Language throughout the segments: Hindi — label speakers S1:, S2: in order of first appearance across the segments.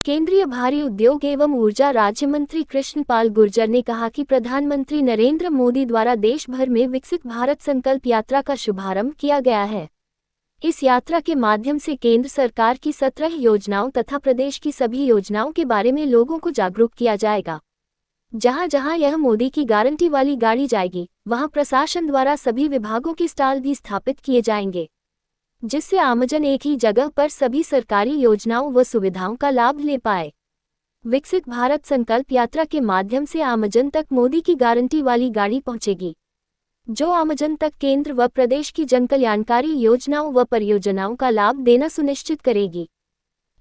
S1: केंद्रीय भारी उद्योग एवं ऊर्जा राज्य मंत्री कृष्ण पाल गुर्जर ने कहा कि प्रधानमंत्री नरेंद्र मोदी द्वारा देश भर में विकसित भारत संकल्प यात्रा का शुभारंभ किया गया है। इस यात्रा के माध्यम से केंद्र सरकार की 17 योजनाओं तथा प्रदेश की सभी योजनाओं के बारे में लोगों को जागरूक किया जाएगा। जहां जहां यह मोदी की गारंटी वाली गाड़ी जाएगी, वहां प्रशासन द्वारा सभी विभागों के स्टॉल भी स्थापित किए जाएंगे, जिससे आमजन एक ही जगह पर सभी सरकारी योजनाओं व सुविधाओं का लाभ ले पाए। विकसित भारत संकल्प यात्रा के माध्यम से आमजन तक मोदी की गारंटी वाली गाड़ी पहुंचेगी, जो आमजन तक केंद्र व प्रदेश की जनकल्याणकारी योजनाओं व परियोजनाओं का लाभ देना सुनिश्चित करेगी।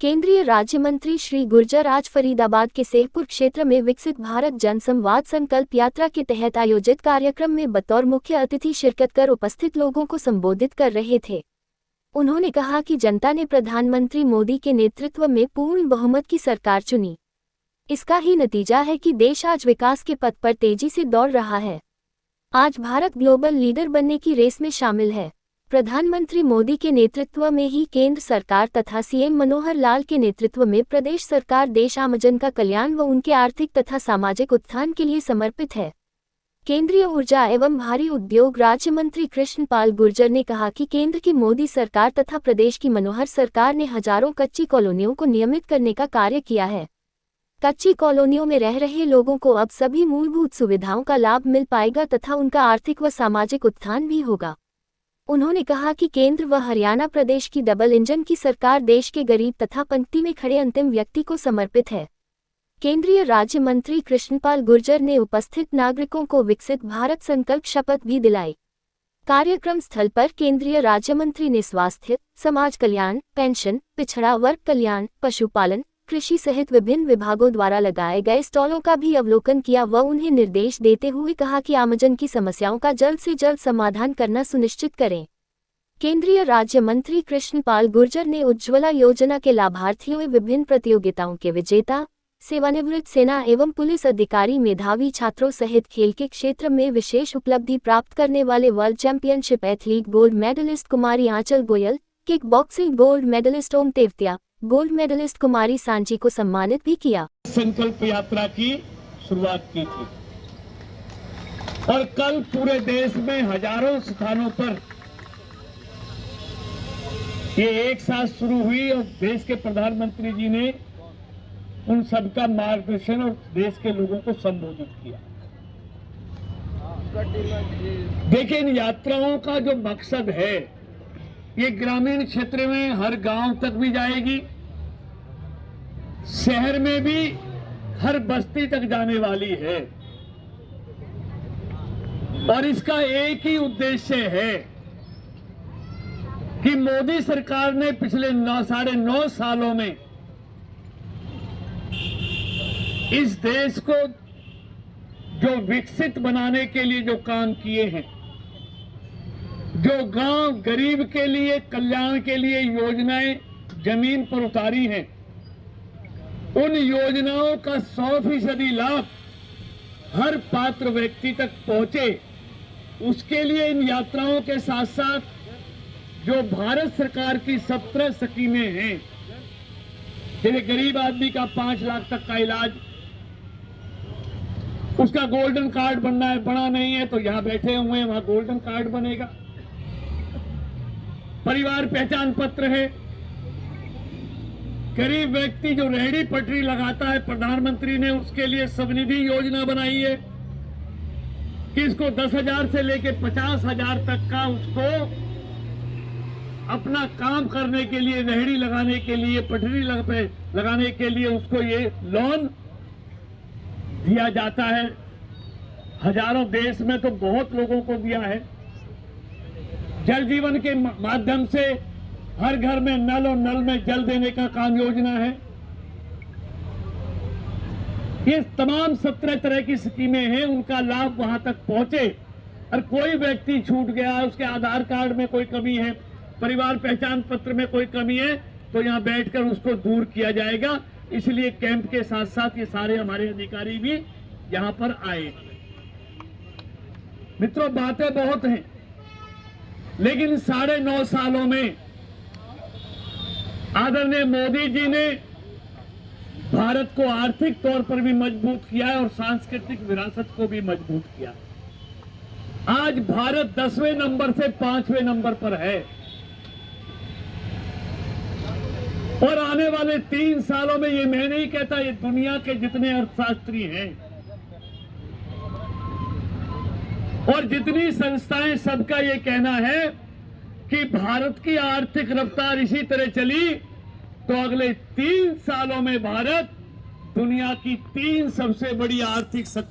S1: केंद्रीय राज्य मंत्री श्री गुर्जर आज फरीदाबाद के सेहपुर क्षेत्र में विकसित भारत जनसंवाद संकल्प यात्रा के तहत आयोजित कार्यक्रम में बतौर मुख्य अतिथि शिरकत कर उपस्थित लोगों को संबोधित कर रहे थे। उन्होंने कहा कि जनता ने प्रधानमंत्री मोदी के नेतृत्व में पूर्ण बहुमत की सरकार चुनी। इसका ही नतीजा है कि देश आज विकास के पथ पर तेजी से दौड़ रहा है। आज भारत ग्लोबल लीडर बनने की रेस में शामिल है। प्रधानमंत्री मोदी के नेतृत्व में ही केंद्र सरकार तथा सीएम मनोहर लाल के नेतृत्व में प्रदेश सरकार देश आमजन का कल्याण व उनके आर्थिक तथा सामाजिक उत्थान के लिए समर्पित है। केंद्रीय ऊर्जा एवं भारी उद्योग राज्य मंत्री कृष्ण पाल गुर्जर ने कहा कि केंद्र की मोदी सरकार तथा प्रदेश की मनोहर सरकार ने हजारों कच्ची कॉलोनियों को नियमित करने का कार्य किया है। कच्ची कॉलोनियों में रह रहे लोगों को अब सभी मूलभूत सुविधाओं का लाभ मिल पाएगा तथा उनका आर्थिक व सामाजिक उत्थान भी होगा। उन्होंने कहा कि केंद्र व हरियाणा प्रदेश की डबल इंजन की सरकार देश के गरीब तथा पंक्ति में खड़े अंतिम व्यक्ति को समर्पित है। केंद्रीय राज्य मंत्री कृष्णपाल गुर्जर ने उपस्थित नागरिकों को विकसित भारत संकल्प शपथ भी दिलाई। कार्यक्रम स्थल पर केंद्रीय राज्य मंत्री ने स्वास्थ्य, समाज कल्याण, पेंशन, पिछड़ा वर्ग कल्याण, पशुपालन, कृषि सहित विभिन्न विभागों द्वारा लगाए गए स्टॉलों का भी अवलोकन किया व उन्हें निर्देश देते हुए कहा कि आमजन की समस्याओं का जल्द से जल्द समाधान करना सुनिश्चित करें। केंद्रीय राज्य मंत्री कृष्णपाल गुर्जर ने उज्ज्वला योजना के लाभार्थियों एवं विभिन्न प्रतियोगिताओं के विजेता, सेवानिवृत्त सेना एवं पुलिस अधिकारी, मेधावी छात्रों सहित खेल के क्षेत्र में विशेष उपलब्धि प्राप्त करने वाले world championship athlete gold medalist कुमारी Anchal Goyal, kick boxing gold medalist Om Tewatia, gold medalist कुमारी सांची को सम्मानित भी किया।
S2: संकल्प यात्रा की शुरुआत की थी और कल पूरे देश में हजारों स्थानों पर ये एक साथ शुरू हुई और देश के प्रधानमंत्री जी ने उन सबका मार्गदर्शन और देश के लोगों को संबोधित किया। देखिए, इन यात्राओं का जो मकसद है, ये ग्रामीण क्षेत्र में हर गांव तक भी जाएगी, शहर में भी हर बस्ती तक जाने वाली है और इसका एक ही उद्देश्य है कि मोदी सरकार ने पिछले 9.5 सालों में इस देश को जो विकसित बनाने के लिए जो काम किए हैं, जो गांव गरीब के लिए कल्याण के लिए योजनाएं जमीन पर उतारी हैं, उन योजनाओं का 100% लाभ हर पात्र व्यक्ति तक पहुंचे, उसके लिए इन यात्राओं के साथ साथ जो भारत सरकार की 17 स्कीमें हैं, जैसे गरीब आदमी का 5 लाख तक का इलाज, उसका गोल्डन कार्ड बनना है, बना नहीं है तो यहां बैठे हुए हैं, वहां गोल्डन कार्ड बनेगा। परिवार पहचान पत्र है, गरीब व्यक्ति जो रेहड़ी पटरी लगाता है, प्रधानमंत्री ने उसके लिए स्वनिधि योजना बनाई है कि इसको 10,000 से लेके 50,000 तक का उसको अपना काम करने के लिए, रेहड़ी लगाने के लिए, पटरी लगाने के लिए उसको ये लोन दिया जाता है। हजारों, देश में तो बहुत लोगों को दिया है। जल जीवन के माध्यम से हर घर में नल और नल में जल देने का काम योजना है। ये तमाम 17 तरह की स्कीमें हैं, उनका लाभ वहां तक पहुंचे। और कोई व्यक्ति छूट गया, उसके आधार कार्ड में कोई कमी है, परिवार पहचान पत्र में कोई कमी है, तो यहां बैठकर उसको दूर किया जाएगा। इसलिए कैंप के साथ साथ ये सारे हमारे अधिकारी भी यहां पर आए। मित्रों, बातें बहुत हैं, लेकिन 9.5 सालों में आदरणीय मोदी जी ने भारत को आर्थिक तौर पर भी मजबूत किया है और सांस्कृतिक विरासत को भी मजबूत किया। आज भारत 10वें नंबर से 5वें नंबर पर है और आने वाले 3 सालों में, ये मैं नहीं कहता, ये दुनिया के जितने अर्थशास्त्री हैं और जितनी संस्थाएं, सबका ये कहना है कि भारत की आर्थिक रफ्तार इसी तरह चली तो अगले 3 सालों में भारत दुनिया की 3 सबसे बड़ी आर्थिक